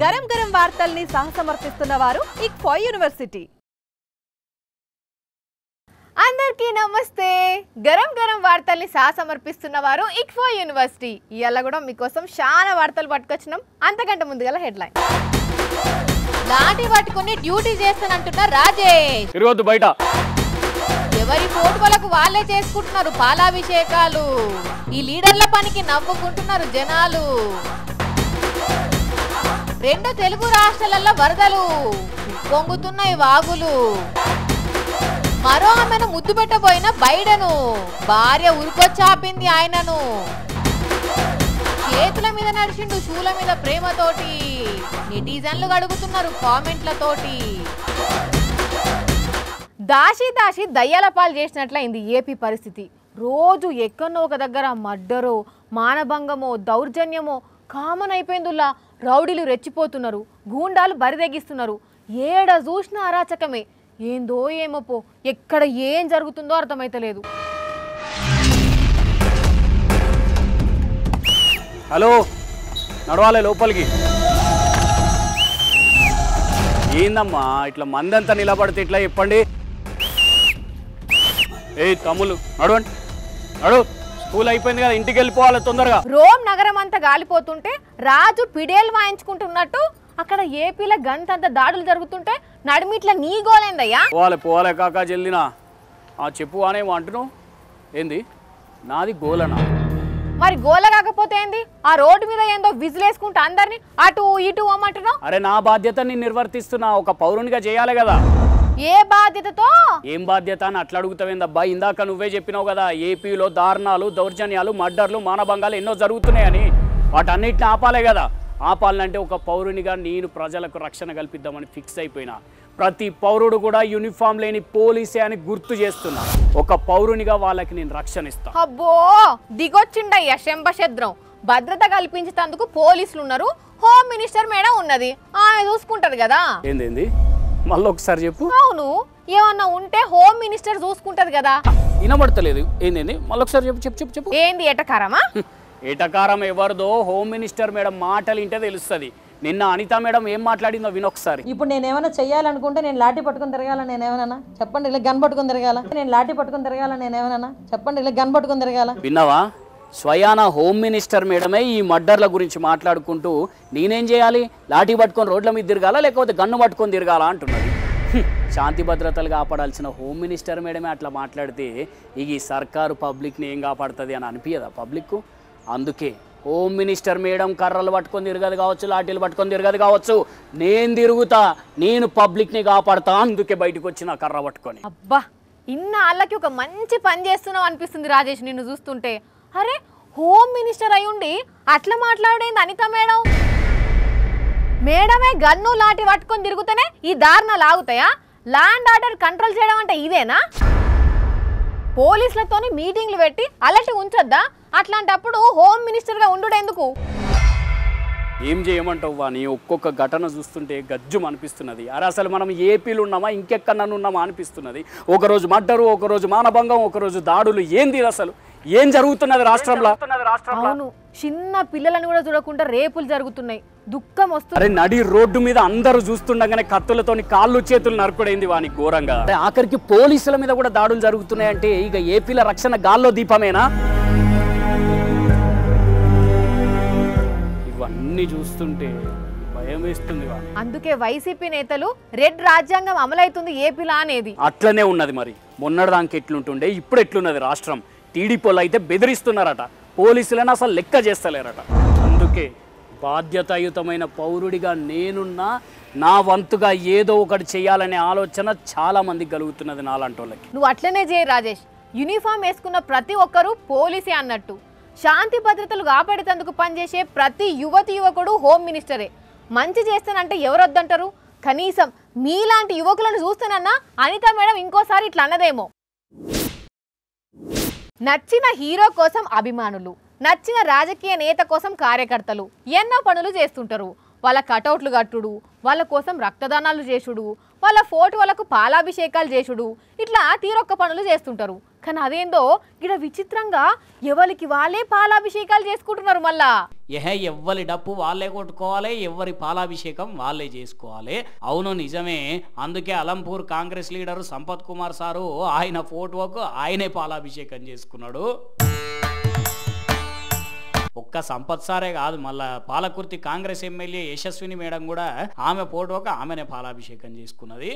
గరం గరం వార్తల్ని సహసమర్పిస్తున్న వారు ఇక్ఫా యూనివర్సిటీ. అందరికీ నమస్తే. గరం గరం వార్తల్ని సహసమర్పిస్తున్న వారు ఇక్ఫా యూనివర్సిటీ. ఇవాళ కూడా మీకోసం చాలా వార్తలు పట్టుకొచ్చినాం. అంతకంటే ముందుగా హెడ్లైన్. లాఠీ పట్టుకుని డ్యూటీ చేస్తానంటున్న రాజేష్. తిరగొద్దు బయట. ఎవరి ఫోటోలకు వాళ్ళే చేసుకుంటున్నారు పాలాభిషేకాలు. ఈ లీడర్ల పనికి నవ్వుకుంటున్నారు జనాలు. 2 తెలుగు రాష్ట్రాలలో వరదలు, పొంగుతున్నాయి వాగులు. మరో ఆమెను ముద్దు పెట్టబోయిన బైడెను, భార్య ఉరుకొచ్చాపింది ఆయనను. చేతుల మీద నడిచిండు షూల మీద ప్రేమతోటి, నెటిజన్లు అడుగుతున్నారు కామెంట్లతోటి. దాసి దాసి దయ్యాల పాలు చేసినట్లయింది ఏపీ పరిస్థితి. రోజు ఎక్కడో ఒక దగ్గర మర్డరో, మానభంగమో, దౌర్జన్యమో కామన్ అయిపోయిందిలా. రౌడీలు రెచ్చిపోతున్నారు, గూండాలు బరిదెగిస్తున్నారు. ఏడ చూసినా అరాచకమే. ఏందో ఏమో పో, ఎక్కడ ఏం జరుగుతుందో అర్థమైతలేదు. హలో, నడవాలి లోపలికి. ఏందమ్మా ఇట్లా మందంతా నిలబడితే ఇట్లా చెప్పండి. ఏ తమ్ముళ్ళు నడవండి, నడు. స్కూల్ అయిపోయింది కదా, ఇంటికి వెళ్ళిపోవాలి తొందరగా. రోమ్ నగరం అంతా గాలిపోతుంటే రాజు పిడేలు వాయించుకుంటున్నట్టు అక్కడ ఏపీలో గంతంత దాడులు జరుగుతుంటే నడిమిట్ల నీ గోలేందయ్యా. పోవాలే కాకా జల్దినా. చెప్పు అనేమో అంటున్నావు. ఏంది నాది గోలనా? మరి గోల కాకపోతే ఏంది? ఆ రోడ్డు మీద ఏందో విజిలేసుకుంటా అందరినీ అటు ఇటు అమ్మంటున్నావు. అరే నా బాధ్యత నేను నిర్వర్తిస్తున్నా, ఒక పౌరునిగా చేయాలి కదా. ఏ బాధ్యతతో? ఏం బాధ్యత అని అట్లా అడుగుతావేందబ్బా? ఇందాక నువ్వే చెప్పినావు కదా, ఏపీలో దారుణాలు, దౌర్జన్యాలు, మర్డర్లు, మానభంగాలు ఎన్నో జరుగుతున్నాయని. వాటన్నిటిని ఆపాలే కదా. ఆపాలంటే ఒక పౌరునిగా నేను ప్రజలకు రక్షణ కల్పిద్దామని ఫిక్స్ అయిపోయినా. ప్రతి పౌరుడు కూడా యూనిఫామ్ లేని పోలీసే అని గుర్తు చేస్తున్నా. ఒక పౌరునిగా వాళ్ళకి నేను రక్షణ ఇస్తా. అబ్బో దిగొచ్చిండయ్యా శంభశద్రం. భద్రత కల్పించేందుకు పోలీసులు ఉన్నారు, హోమ్ మినిస్టర్ మేడం ఉన్నది, ఆమె చూసుకుంటది కదా. ఏంది మళ్ళీ ఒకసారి చెప్పు. అవును, ఏమన్నా ఉంటే హోమ్ మినిస్టర్ చూసుకుంటది కదా. వినబడతలేదు. ఏంది మళ్ళీ ఒకసారి చెప్పు చెప్పు చెప్పు చెప్పు. ఏంది ఎటకారమా? ఏటకారం ఎవరిదో హోమ్ మినిస్టర్ మేడం మాటలు ఇంటే తెలుస్తుంది. నిన్న అనిత మేడం ఏం మాట్లాడిందో వినొకసారి. ఇప్పుడు నేనేమైనా చెయ్యాలనుకుంటే నేను లాఠీ పట్టుకుని తిరగాల, నేనేమన్నా చెప్పండి, ఇలా గన్ పట్టుకుని తిరగాల. నేను లాఠీ పట్టుకుని తిరగాల, నేనేమన్నా చెప్పండి, ఇలా గన్ పట్టుకుని తిరగాల. విన్నావా? స్వయాన హోమ్ మినిస్టర్ మేడమే ఈ మర్డర్ల గురించి మాట్లాడుకుంటూ నేనేం చేయాలి, లాఠీ పట్టుకొని రోడ్ల మీద తిరగాల లేకపోతే గన్ను పట్టుకొని తిరగాల అంటున్నది. శాంతి భద్రతలు కాపాడాల్సిన హోమ్ మినిస్టర్ మేడమే అట్లా మాట్లాడితే ఈ సర్కారు పబ్లిక్ని ఏం కాపాడుతుంది అని అనిపించదా పబ్లిక్? అందుకే హోమ్ మినిస్టర్ మేడం కర్రలు పట్టుకొని తిరగదు కావచ్చు, లాఠీలు పట్టుకొని తిరగదు కావచ్చు, నేను తిరుగుతా, నేను పబ్లిక్ని కాపాడుతా. అందుకే బయటకు వచ్చిన కర్ర పట్టుకొని. అబ్బా, ఇన్నాళ్ళకి ఒక మంచి పని చేస్తున్నావు అనిపిస్తుంది రాజేష్ నిన్ను చూస్తుంటే. అరే హోమ్ మినిస్టర్ అయి ఉండి అట్లా మాట్లాడేంది అనిత మేడం? మేడమే గన్ను లాఠీ పట్టుకొని తిరుగుతూనే ఈ దారుణాలు ఆగుతాయా? ల్యాండ్ ఆర్డర్ కంట్రోల్ చేయడం అంటే ఇదేనా? పోలీసులతోని మీటింగ్లు పెట్టి అలర్ట్ ఉంచొద్దా? అట్లాంటప్పుడు హోమ్ మినిస్టర్గా ఉండుడెందుకు? ఏం చేయమంటావు వాని? ఒక్కొక్క ఘటన చూస్తుంటే గజ్జుం అనిపిస్తున్నది. అరే అసలు మనం ఏపీలో ఉన్నామా ఇంకెక్కడన్నా ఉన్నామా అనిపిస్తున్నది. ఒకరోజు మర్డరు, ఒకరోజు మానభంగం, ఒకరోజు దాడులు. ఏంది అసలు? ఏం జరుగుతున్నది రాష్ట్రంలో? అవును, చిన్న పిల్లలను కూడా చూడకుండా రేపులు జరుగుతున్నాయి. దుఃఖం వస్తుంది. అరే నడి రోడ్డు మీద అందరూ చూస్తుండగానే కత్తులతోని కాళ్ళు చేతులు నరుకుడైంది వాని ఘోరంగా. ఆఖరికి పోలీసుల మీద కూడా దాడులు జరుగుతున్నాయంటే ఇక ఏపీల రక్షణ గాల్లో దీపమేనా? ఇవన్నీ చూస్తుంటే భయం వేస్తుంది. అందుకే వైసీపీ నేతలు రెడ్ రాజ్యాంగం అమలైతుంది ఏపీలా అనేది. అట్లనే ఉన్నది. మరి మొన్నటిదానికి ఎట్లుంటుండే ఇప్పుడు ఎట్లున్నది రాష్ట్రం? టీడీపీలు అయితే బెదిరిస్తున్నారట, పోలీసులను అసలు లెక్క చేస్తలేరట. అందుకే బాధ్యతాయుతమైన పౌరుడిగా నేనున్నా, నా వంతుగా ఏదో ఒకటి చేయాలనే ఆలోచన చాలా మందికి కలుగుతున్నది నాలాంటి వాళ్ళకి. నువ్వు అట్లనే చేయి రాజేష్. యూనిఫామ్ వేసుకున్న ప్రతి ఒక్కరూ పోలీసే అన్నట్టు. శాంతి భద్రతలు కాపాడేందుకు పనిచేసే ప్రతి యువతి యువకుడు హోమ్ మినిస్టరే. మంచి చేస్తానంటే ఎవరొద్దంటారు? కనీసం మీలాంటి యువకులను చూస్తేనన్నా అనిత మేడం ఇంకోసారి ఇట్లా అన్నదేమో. నచ్చిన హీరో కోసం అభిమానులు, నచ్చిన రాజకీయ నేత కోసం కార్యకర్తలు ఎన్నో పనులు చేస్తుంటారు. వాళ్ళ కటౌట్లు కట్టుడు, వాళ్ళ కోసం రక్తదానాలు చేసుడు, వాళ్ళ ఫోటోలకు పాలాభిషేకాలు చేసుడు, ఇట్లా తీరొక్క పనులు చేస్తుంటారు. కానీ అదేందో ఇక్కడ విచిత్రంగా ఎవరికి వాళ్ళే పాలాభిషేకాలు చేసుకుంటున్నారు మళ్ళా. ఎవ్వరి డప్పు వాళ్ళే కొట్టుకోవాలి, ఎవరి పాలాభిషేకం వాళ్ళే చేసుకోవాలి. అవును నిజమే. అందుకే అలంపూర్ కాంగ్రెస్ లీడరు సంపత్ కుమార్ సారు ఆయన ఫోటోకు ఆయనే పాలాభిషేకం చేసుకున్నాడు. ఒక్క సంపత్ సారే కాదు, మళ్ళా పాలకుర్తి కాంగ్రెస్ ఎమ్మెల్యే యశస్విని మేడం కూడా ఆమె ఫోటోకు ఆమెనే పాలాభిషేకం చేసుకున్నది.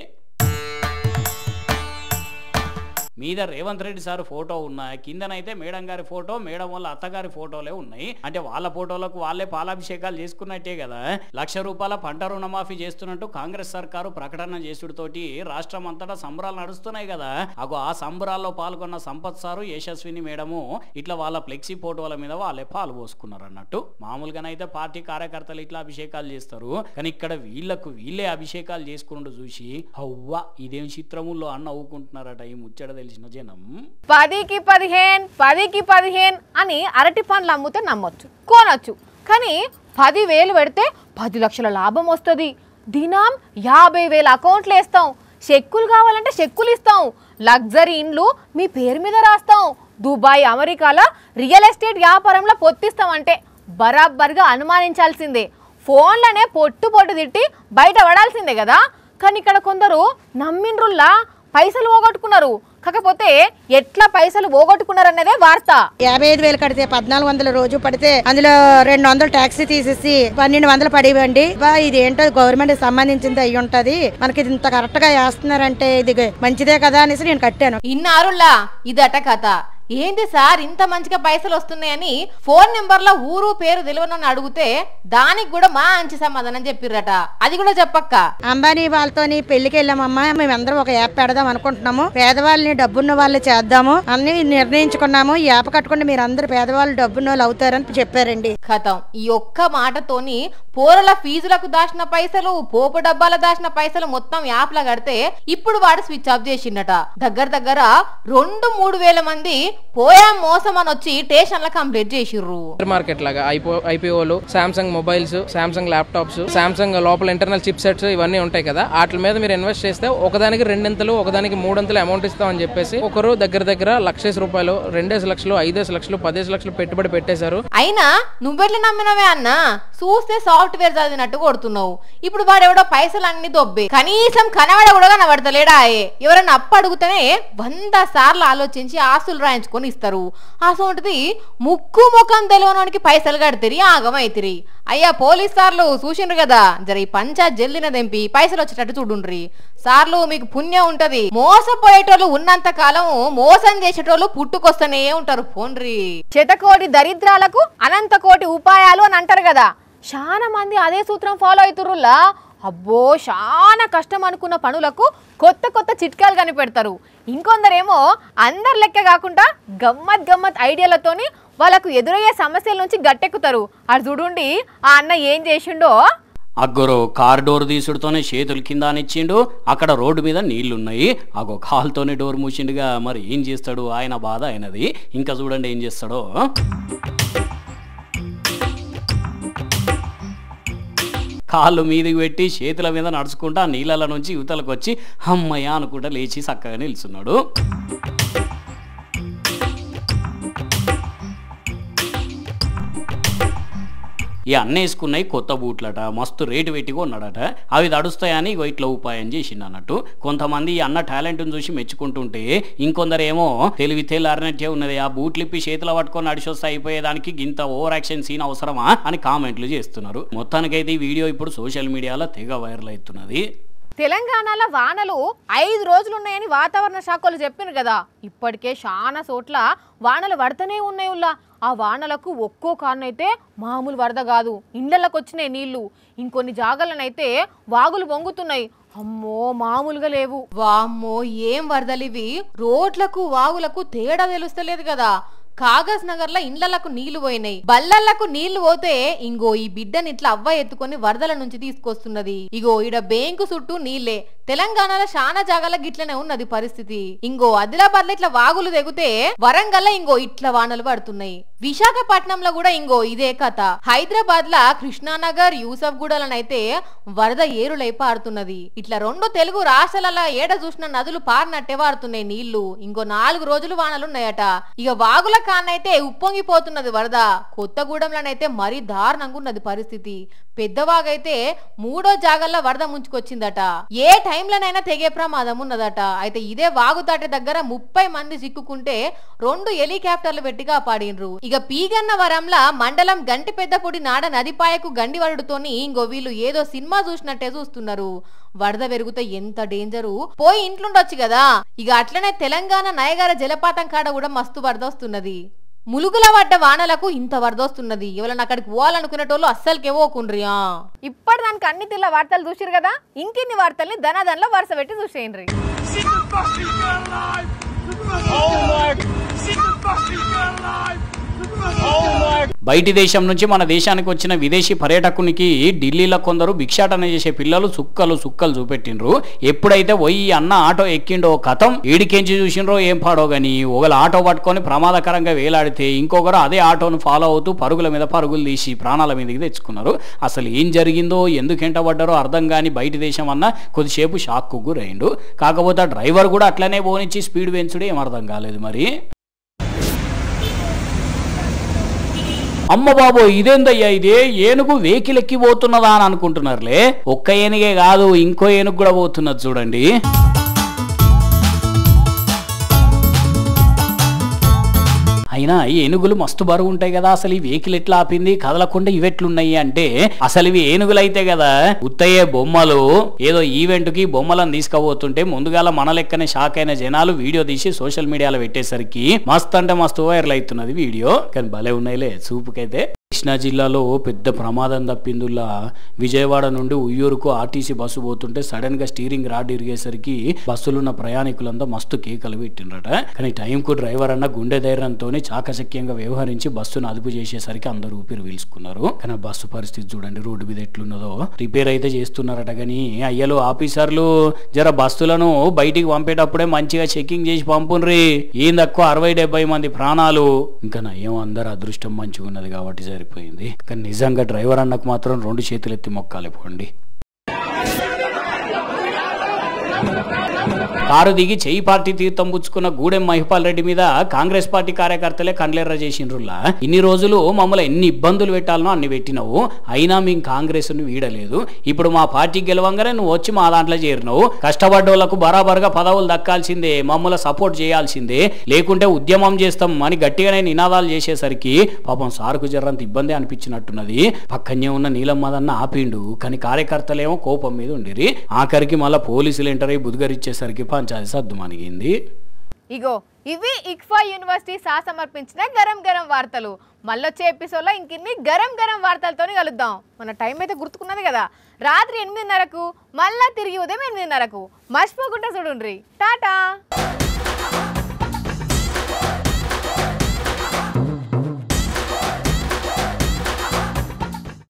మీద రేవంత్ రెడ్డి సార్ ఫోటో ఉన్నాయి, కిందనైతే మేడం గారి ఫోటో, మేడం వాళ్ళ అత్తగారి ఫోటోలే ఉన్నాయి. అంటే వాళ్ళ ఫోటోలకు వాళ్ళే పాలాభిషేకాలు చేసుకున్నట్టే కదా. ₹1,00,000 పంట రుణమాఫీ చేస్తున్నట్టు కాంగ్రెస్ సర్కారు ప్రకటన చేసుడుతోటి రాష్ట్రం అంతటా సంబరాలు నడుస్తున్నాయి కదా. ఆ సంబరాల్లో పాల్గొన్న సంపత్ సారు, యశస్విని మేడము ఇట్లా వాళ్ళ ఫ్లెక్సీ ఫోటోల మీద వాళ్ళే పాలు పోసుకున్నారు అన్నట్టు. మామూలుగానైతే పార్టీ కార్యకర్తలు ఇట్లా అభిషేకాలు చేస్తారు, కానీ ఇక్కడ వీళ్ళే అభిషేకాలు చేసుకుంటూ చూసి హవ్వా ఇదేం చిత్రముల్లో అన్న నవ్వుకుంటున్నారట. ఈ ముచ్చట తెలిసిన జనం 10కి 15 అని అరటి పండ్లు అమ్ముతే నమ్మొచ్చు, కొనొచ్చు. కానీ 10,000 పెడితే 10 లక్షల లాభం వస్తుంది. దినం 50,000 అకౌంట్లు వేస్తాం. చెక్కులు కావాలంటే చెక్కులు ఇస్తాం. లగ్జరీ ఇండ్లు మీ పేరు మీద రాస్తాం. దుబాయ్, అమెరికాలో రియల్ ఎస్టేట్ వ్యాపారంలో పొత్తిస్తామంటే బరాబర్గా అనుమానించాల్సిందే. ఫోన్లనే పొట్టు తిట్టి బయట పడాల్సిందే కదా. కానీ ఇక్కడ కొందరు నమ్మిండ్రుల్లా పైసలు పోగొట్టుకున్నారు. కాకపోతే ఎట్లా పైసలు పోగొట్టుకున్నారన్నదే వార్త. 55,000 కడితే 1,400 రోజు పడితే అందులో 200 ట్యాక్సీ తీసేసి 1,200 పడివ్వండి. ఇది ఏంటో గవర్నమెంట్ సంబంధించింది అయ్యి ఉంటది. మనకి ఇది ఇంత కరెక్ట్ గా వేస్తున్నారంటే ఇది మంచిదే కదా అనేసి నేను కట్టాను. ఇన్నారులా ఇదట కథ. ఏంటి సార్ ఇంత మంచిగా పైసలు వస్తున్నాయని ఫోన్ నెంబర్లో ఊరు పేరు తెలియనని అడిగితే దానికి కూడా మంచి సమాధానం చెప్పిర్రట. అది కూడా చెప్పక్క. అంబానీ వాళ్ళతోని పెళ్లికి వెళ్ళామమ్మా, మేమందరం ఒక యాప్ పెడదాం అనుకుంటున్నాము. పేదవాళ్ళని డబ్బున్న వాళ్ళు చేద్దాము అన్ని నిర్ణయించుకున్నాము. ఈ యాప్ కట్టుకుంటే మీరు అందరు పేదవాళ్ళు డబ్బున్న వాళ్ళు అవుతారని చెప్పారండి. కథం ఈ ఒక్క మాటతోని పోరల ఫీజులకు దాచిన పైసలు, పోపు డబ్బాల దాచిన పైసలు మొత్తం యాప్ లా కడితే ఇప్పుడు వాడు స్విచ్ ఆఫ్ చేసిండట. దగ్గర 2-3 వేల మంది పోయా మోసం అని వచ్చి స్టేషన్ ల కంప్లీట్ చేసిర్రు. మార్కెట్ లాగా ఐపీఓలు, Samsung mobiles, Samsung laptops, Samsung లోపల ఇంటర్నల్ చిప్ సెట్స్ ఇవన్నీ ఉంటాయి కదా. వాటి మీద మీరు ఇన్వెస్ట్ చేస్తే ఒకదానికి 2 ఒకదానికి 3 అమౌంట్ ఇస్తామని చెప్పేసి ఒకరు దగ్గర ₹1,00,000, 2 లక్షలు, 5 లక్షలు, 10 లక్షలు పెట్టుబడి పెట్టేశారు. అయినా నువ్వెట్లా నమ్మినవే అన్నా? చూస్తే సాఫ్ట్వేర్ చదివినట్టు కొడుతున్నావు. ఇప్పుడు వాడెవడో పైసలు అన్ని దొబ్బే, కనీసం కనబడ కూడా కనబడతలేడా? ఎవరన్నా అప్పు అడుగుతేనే 100 సార్లు ఆలోచించి ఆస్తులు రాయించుకొని ఇస్తారు. అసోంటిది ముక్కు ముఖం తెలియనోనికి పైసలు కడితే ఆగమైతిరి. అయ్యా పోలీస్ సార్లు చూసిండ్రు కదా, జర ఈ పంచాయత్ జల్దిన దెంపి పైసలు వచ్చేటట్టు చూడుండ్రి. సార్లు మీకు పుణ్యం ఉంటది. మోసపోయేటోళ్ళు ఉన్నంత కాలం మోసం చేసేటోళ్ళు పుట్టుకొస్తూనే ఉంటారు. పోన్రి. శతకోటి దరిద్రాలకు అనంత కోటి ఉపాయాలు అని అంటారు కదా. చాలా మంది అదే సూత్రం ఫాలో అవుతుర్రులా. అబ్బో చాలా కష్టం అనుకున్న పనులకు కొత్త చిట్కాలు కనిపెడతారు. ఇంకొందరేమో అందరు లెక్క కాకుండా గమ్మత్ ఐడియాలతోని వాళ్ళకు ఎదురయ్యే సమస్యల నుంచి గట్టెక్కుతారు. అది చూడుండి ఆ అన్న ఏం చేసిండో. అగ్గరు కార్ డోర్ తీసుడుతోనే చేతులు కింద అనిచ్చిండు. అక్కడ రోడ్డు మీద నీళ్లున్నాయి. కాలుతోనే డోర్ మూసిండుగా. మరి ఏం చేస్తాడు? ఆయన బాధ ఆయనది. ఇంకా చూడండి ఏం చేస్తాడో. కాళ్ళు మీదకి పెట్టి చేతుల మీద నడుచుకుంటూ ఆ నీళ్ళ నుంచి యువతలకు వచ్చి అమ్మయ్య అనుకుంటా లేచి చక్కగా నిల్చున్నాడు. ఈ అన్న వేసుకున్నాయి కొత్త బూట్లట, మస్తు రేటు పెట్టి కొన్నాడట. అవి తడుస్తాయని ఇట్లా ఉపాయం చేసిండు అన్నట్టు. కొంతమంది ఈ అన్న టాలెంట్ని చూసి మెచ్చుకుంటుంటే ఇంకొందరేమో తెలివితేలారినట్టే ఉన్నది, ఆ బూట్లు ఇప్పి చేతులు పట్టుకొని నడిచొస్తే అయిపోయేదానికి గింత ఓవర్ యాక్షన్ సీన్ అవసరమా అని కామెంట్లు చేస్తున్నారు. మొత్తానికైతే ఈ వీడియో ఇప్పుడు సోషల్ మీడియాలో తెగ వైరల్ అవుతున్నది. తెలంగాణలో వానలు 5 రోజులున్నాయని వాతావరణ శాఖలు చెప్పినారు కదా. ఇప్పటికే చాలా చోట్ల వానలు పడుతూనే ఉన్నాయి. ఆ వానలకు ఒక్కో కారణైతే మామూలు వరద కాదు, ఇండ్లకు వచ్చినాయి నీళ్లు. ఇంకొన్ని జాగాలనైతే వాగులు పొంగుతున్నాయి. అమ్మో మామూలుగా లేవు. వామ్మో ఏం వరదలు ఇవి! రోడ్లకు వాగులకు తేడా తెలుస్తలేదు కదా. కాగజ్ నగర్ లో ఇండ్లకు నీళ్లు పోయినాయి, బల్లలకు నీళ్లు పోతే ఇంగో ఈ బిడ్డని ఇట్లా అవ్వ ఎత్తుకొని వరదల నుంచి తీసుకొస్తున్నది. ఇగో ఈడ బేంకు చుట్టూ నీళ్లే, తెలంగాణలో చాలా జాగాల గిట్లనే ఉన్నది పరిస్థితి. ఇంకో ఆదిలాబాద్ లో ఇట్లా వాగులు తెగితే వరంగల్ ఇంకో ఇట్లా వానలు పడుతున్నాయి. విశాఖపట్నంలో కూడా ఇంకో ఇదే కథ. హైదరాబాద్ లా కృష్ణానగర్ యూసఫ్ గూడలనైతే వరద ఏరులై పారుతున్నది. ఇట్లా 2 తెలుగు రాష్ట్రాలలో ఏడ చూసిన నదులు పారినట్టే వారుతున్నాయి నీళ్లు. ఇంకో 4 రోజులు వానలున్నాయట. ఇక వాగుల కాన్నైతే ఉప్పొంగిపోతున్నది వరద. కొత్తగూడెంలోనైతే మరీ దారుణంగా ఉన్నది పరిస్థితి. పెద్దవాగైతే 3వ జాగల్లో వరద ముంచుకొచ్చిందట. ఏ టైంలోనైనా తెగే ప్రమాదం ఉన్నదట. అయితే ఇదే వాగుతాట దగ్గర 30 మంది చిక్కుకుంటే 2 హెలికాప్టర్లు పెట్టి కాపాడినరు. ఇక పీగన్నవరంలా మండలం గంటి పెద్దపొడి నాడ నదిపాయకు గండి వరడుతోని ఇంకో వీళ్ళు ఏదో సినిమా చూసినట్టే చూస్తున్నారు. వరద పెరిగితే ఎంత డేంజరు, పోయి ఇంట్లుండొచ్చు కదా. ఇక అట్లనే తెలంగాణ నయగార జలపాతం కాడ కూడా మస్తు వరద వస్తున్నది. ములుగుల పడ్డ వానలకు ఇంత వరదొస్తున్నది. ఎవరైనా అక్కడికి పోవాలనుకునేటోళ్ళు అస్సలకే పోకుండ్రియా. ఇప్పటిదానికి అన్ని తీర్ల వార్తలు చూసిరు కదా, ఇంకిన్ని వార్తల్ని ధనాధనలో వరుస పెట్టి చూసేయండి. బయటి దేశం నుంచి మన దేశానికి వచ్చిన విదేశీ పర్యాటకునికి ఢిల్లీలో కొందరు భిక్షాటన చేసే పిల్లలు సుక్కలు చూపెట్టిండ్రు. ఎప్పుడైతే పోయి అన్న ఆటో ఎక్కిండో కథం ఏడికెంచి చూసిండ్రో ఏం పాడో గాని ఒకళ్ళు ఆటో పట్టుకొని ప్రమాదకరంగా వేలాడితే ఇంకొకరు అదే ఆటోను ఫాలో అవుతూ పరుగుల మీద పరుగులు తీసి ప్రాణాల మీదకి తెచ్చుకున్నారు. అసలు ఏం జరిగిందో ఎందుకు ఎంటబడ్డారో అర్థం కాని బయటి దేశం అన్న కొద్దిసేపు షాక్కు గురైండు. కాకపోతే డ్రైవర్ కూడా అట్లనే పోనిచ్చి స్పీడ్ పెంచుడు ఏం అర్థం కాలేదు. మరి అమ్మ బాబో ఇదేందయ్యా, ఇదే ఏనుగు వెహికల్ ఎక్కి పోతున్నదా అని అనుకుంటున్నారులే. ఒక్క ఏనుగే కాదు, ఇంకో ఏనుగు కూడా పోతున్నది చూడండి. అయినా ఈ ఏనుగులు మస్తు బరువు ఉంటాయి కదా, అసలు ఈ వెహికల్ ఎట్లా ఆపింది, కదలకుండా ఇవెట్లున్నాయి అంటే అసలు ఇవి ఏనుగులు అయితే కదా ఉత్తయ్యే బొమ్మలు. ఏదో ఈవెంట్ కి బొమ్మలను తీసుకుపోతుంటే ముందుగాల మన లెక్కనే షాక్ అయిన జనాలు వీడియో తీసి సోషల్ మీడియాలో పెట్టేసరికి మస్తు అంటే మస్తు వైరల్ అవుతున్నది వీడియో. కానీ భలే ఉన్నాయిలే చూపుకైతే. కృష్ణా జిల్లాలో పెద్ద ప్రమాదం తప్పిందుల్లా. విజయవాడ నుండి ఉయ్యూరుకు ఆర్టీసీ బస్సు పోతుంటే సడన్ గా స్టీరింగ్ రాడ్ ఇరిగేసరికి బస్సులున్న ప్రయాణికులంతా మస్తు కేకలు పెట్టిండ్రట. కానీ టైంకు డ్రైవర్ అన్న గుండె ధైర్యంతో చాకచక్యంగా వ్యవహరించి బస్సును అదుపు చేసేసరికి అందరూ ఊపిరి పీల్చుకున్నారు. కానీ బస్సు పరిస్థితి చూడండి రోడ్డు మీద ఎట్లున్నదో. రిపేర్ అయితే చేస్తున్నారట కానీ అయ్యలు ఆఫీసర్లు జర బస్సులను బయటికి పంపేటప్పుడే మంచిగా చెకింగ్ చేసి పంపుండ్రి. ఏం తక్కువ 60-70 మంది ప్రాణాలు. ఇంకా నయం అందరు అదృష్టం మంచిగా ఉన్నది కాబట్టి సరిపోయింది. కానీ నిజంగా డ్రైవర్ అన్నకు మాత్రం 2 చేతులు ఎత్తి మొక్కాలి పోండి. కారు దిగి చెయ్యి పార్టీ తీర్థం పుచ్చుకున్న గూడెం మహిపాల్ రెడ్డి మీద కాంగ్రెస్ పార్టీ కార్యకర్తలే కండ్లెర్ర చేసిండ్రులా. ఇన్ని రోజులు మమ్మల్ని ఎన్ని ఇబ్బందులు పెట్టాలనో అన్ని పెట్టినావు, అయినా మేము కాంగ్రెస్ ను వీడలేదు. ఇప్పుడు మా పార్టీ గెలవంగానే నువ్వు వచ్చి మా దాంట్లో చేరినావు. కష్టపడ్డోళ్లకు బరాబర్గా పదవులు దక్కాల్సిందే, మమ్మల్ని సపోర్ట్ చేయాల్సిందే, లేకుంటే ఉద్యమం చేస్తాం అని గట్టిగానే నినాదాలు చేసేసరికి పాపం సార్కు జర్రంత ఇబ్బంది అనిపించినట్టున్నది. పక్కనే ఉన్న నీలమ్మదన్న ఆపిండు, కానీ కార్యకర్తలేమో కోపం మీద ఉండిరి. ఆఖరికి మళ్ళీ పోలీసులు ఎంటర్ అయ్యి బుద్ధిగరిచ్చేసరికి పంచాయతీ సద్దు మనిగింది. ఇగో ఇవి ఇక్ఫా యూనివర్సిటీ సమర్పించిన గరం గరం వార్తలు. మళ్ళొచ్చే ఎపిసోడ్లో ఇంకిన్ని గరం గరం వార్తలతో కలుద్దాం. మన టైం అయితే గుర్తుకున్నది కదా, రాత్రి 8:30కు మళ్ళా తిరిగి ఉదయం 8:30కు. మర్చిపోకుండా చూడుండ్రి. టాటా.